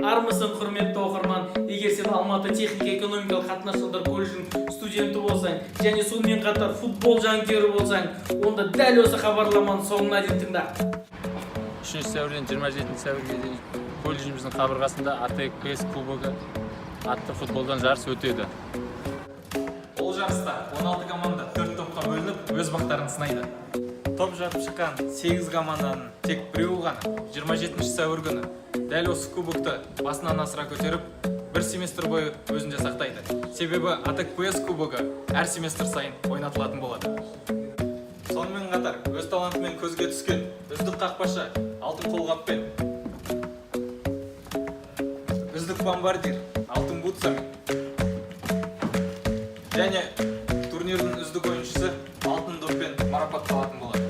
Армысың, құрметті оқырман. Егер сен Алматы техника-экономикалық қатынастар колледжінің студенті болсаң, және сонымен қатар футбол жанкүйері болсаң, онда дәл осы хабарламаны соңына дейін тыңда. 3 сәуірден 27 сәуірге дейін колледжіміздің қабырғасында АТЭК ПС кубогы атты футболдан жарыс өтеді. Ол жарыста 16 команда 4 топқа бөлініп, өз бақтарын сынайды. Топ жарып шыққан 8 команданың тек біреуі ғана 27 сәуір күні дәл осы кубокты басынан асыра көтеріп, бір семестр бойы өзінде сақтайды. Себебі АТЭК ПС кубогы әр семестр сайын ойнатылатын болады. Сонымен қатар, өз талантымен көзге түскен үздік қақпашы алтын қолғаппен, үздік бомбардир алтын бутсамен және турнирдің үздік ойыншысы алтын доппен марапатталатын болады.